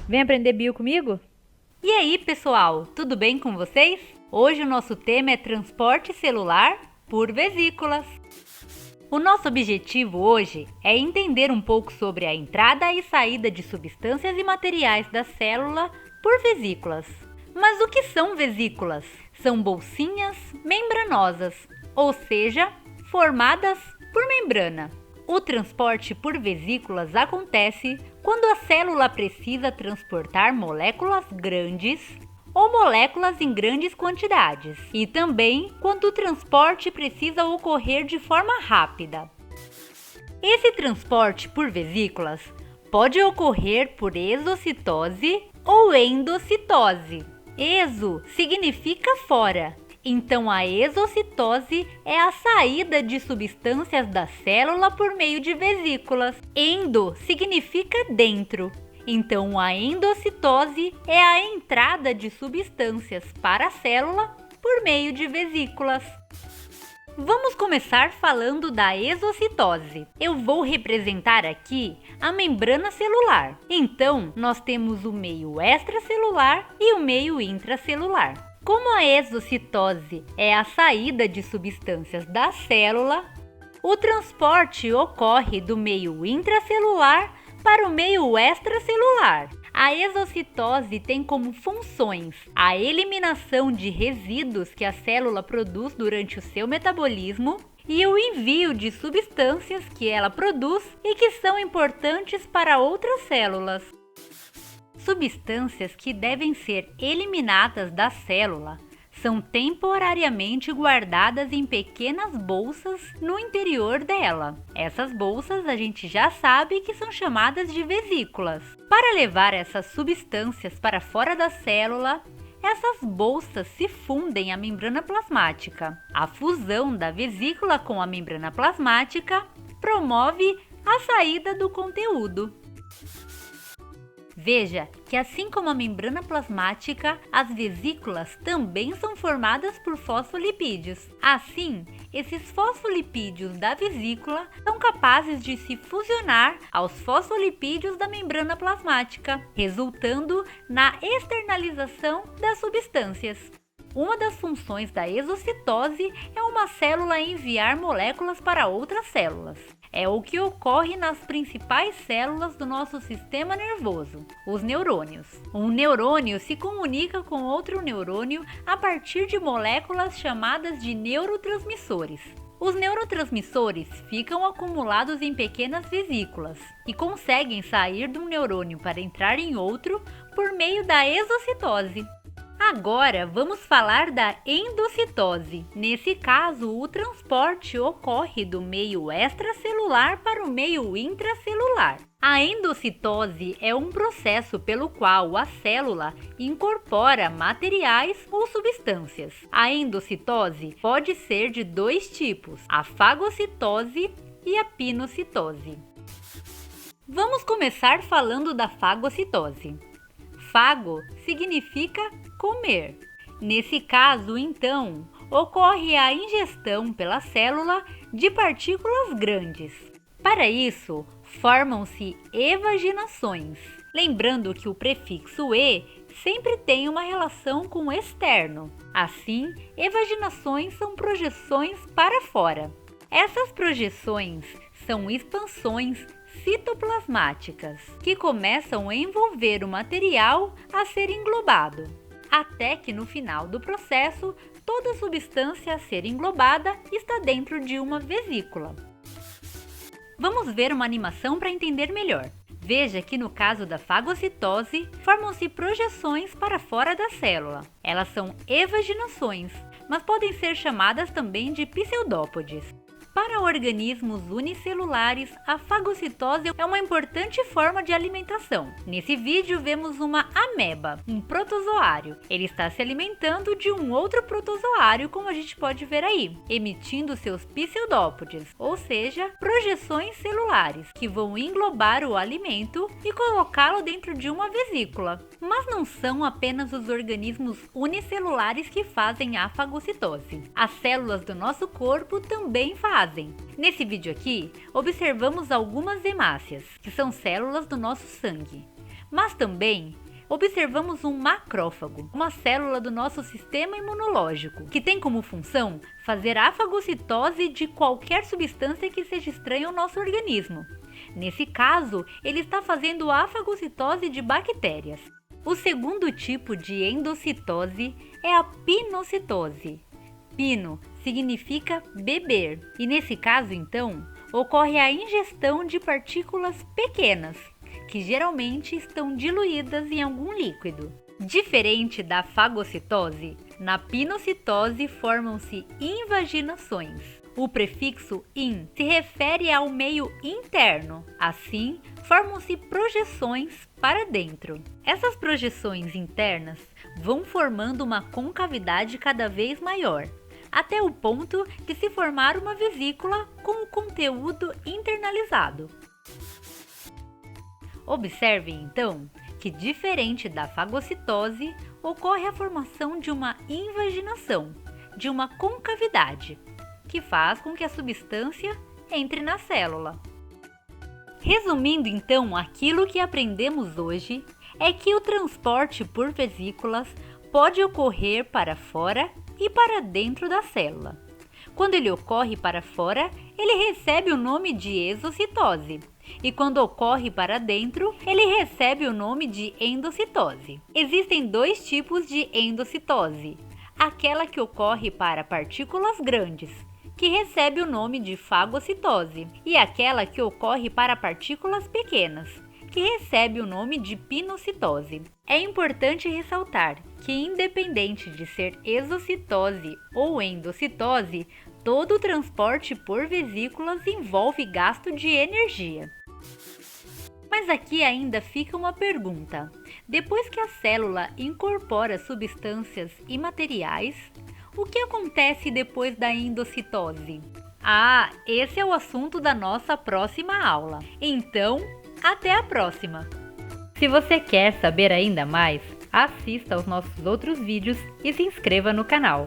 Vem aprender bio comigo? E aí, pessoal, tudo bem com vocês? Hoje o nosso tema é transporte celular por vesículas. O nosso objetivo hoje é entender um pouco sobre a entrada e saída de substâncias e materiais da célula por vesículas. Mas o que são vesículas? São bolsinhas membranosas, ou seja, formadas por membrana. O transporte por vesículas acontece quando a célula precisa transportar moléculas grandes ou moléculas em grandes quantidades, e também quando o transporte precisa ocorrer de forma rápida. Esse transporte por vesículas pode ocorrer por exocitose ou endocitose. Exo significa fora. Então, a exocitose é a saída de substâncias da célula por meio de vesículas. Endo significa dentro. Então, a endocitose é a entrada de substâncias para a célula por meio de vesículas. Vamos começar falando da exocitose. Eu vou representar aqui a membrana celular. Então, nós temos o meio extracelular e o meio intracelular. Como a exocitose é a saída de substâncias da célula, o transporte ocorre do meio intracelular para o meio extracelular. A exocitose tem como funções a eliminação de resíduos que a célula produz durante o seu metabolismo e o envio de substâncias que ela produz e que são importantes para outras células. Substâncias que devem ser eliminadas da célula são temporariamente guardadas em pequenas bolsas no interior dela. Essas bolsas a gente já sabe que são chamadas de vesículas. Para levar essas substâncias para fora da célula, essas bolsas se fundem à membrana plasmática. A fusão da vesícula com a membrana plasmática promove a saída do conteúdo. Veja que, assim como a membrana plasmática, as vesículas também são formadas por fosfolipídios. Assim, esses fosfolipídios da vesícula são capazes de se fusionar aos fosfolipídios da membrana plasmática, resultando na externalização das substâncias. Uma das funções da exocitose é uma célula enviar moléculas para outras células. É o que ocorre nas principais células do nosso sistema nervoso, os neurônios. Um neurônio se comunica com outro neurônio a partir de moléculas chamadas de neurotransmissores. Os neurotransmissores ficam acumulados em pequenas vesículas e conseguem sair de um neurônio para entrar em outro por meio da exocitose. Agora vamos falar da endocitose. Nesse caso, o transporte ocorre do meio extracelular para o meio intracelular. A endocitose é um processo pelo qual a célula incorpora materiais ou substâncias. A endocitose pode ser de dois tipos, a fagocitose e a pinocitose. Vamos começar falando da fagocitose. Fago significa comer. Nesse caso, então, ocorre a ingestão pela célula de partículas grandes. Para isso, formam-se evaginações. Lembrando que o prefixo "e" sempre tem uma relação com o externo. Assim, evaginações são projeções para fora. Essas projeções são expansões citoplasmáticas, que começam a envolver o material a ser englobado, até que no final do processo, toda a substância a ser englobada está dentro de uma vesícula. Vamos ver uma animação para entender melhor. Veja que no caso da fagocitose, formam-se projeções para fora da célula. Elas são evaginações, mas podem ser chamadas também de pseudópodes. Para organismos unicelulares, a fagocitose é uma importante forma de alimentação. Nesse vídeo vemos uma ameba, um protozoário. Ele está se alimentando de um outro protozoário, como a gente pode ver aí, emitindo seus pseudópodes, ou seja, projeções celulares, que vão englobar o alimento e colocá-lo dentro de uma vesícula. Mas não são apenas os organismos unicelulares que fazem a fagocitose. As células do nosso corpo também fazem. fazem? Nesse vídeo aqui, observamos algumas hemácias, que são células do nosso sangue, mas também observamos um macrófago, uma célula do nosso sistema imunológico, que tem como função fazer a fagocitose de qualquer substância que seja estranha ao nosso organismo. Nesse caso, ele está fazendo a fagocitose de bactérias. O segundo tipo de endocitose é a pinocitose. Pino significa beber, e nesse caso, então, ocorre a ingestão de partículas pequenas, que geralmente estão diluídas em algum líquido. Diferente da fagocitose, na pinocitose formam-se invaginações. O prefixo in se refere ao meio interno, assim, formam-se projeções para dentro. Essas projeções internas vão formando uma concavidade cada vez maior, até o ponto de se formar uma vesícula com o conteúdo internalizado. Observem, então, que diferente da fagocitose, ocorre a formação de uma invaginação, de uma concavidade, que faz com que a substância entre na célula. Resumindo, então, aquilo que aprendemos hoje é que o transporte por vesículas pode ocorrer para fora e para dentro da célula. Quando ele ocorre para fora, ele recebe o nome de exocitose, e quando ocorre para dentro, ele recebe o nome de endocitose. Existem dois tipos de endocitose: aquela que ocorre para partículas grandes, que recebe o nome de fagocitose, e aquela que ocorre para partículas pequenas, que recebe o nome de pinocitose. É importante ressaltar que, independente de ser exocitose ou endocitose, todo o transporte por vesículas envolve gasto de energia. Mas aqui ainda fica uma pergunta: depois que a célula incorpora substâncias imateriais, o que acontece depois da endocitose? Esse é o assunto da nossa próxima aula. Então, até a próxima! Se você quer saber ainda mais, assista aos nossos outros vídeos e se inscreva no canal.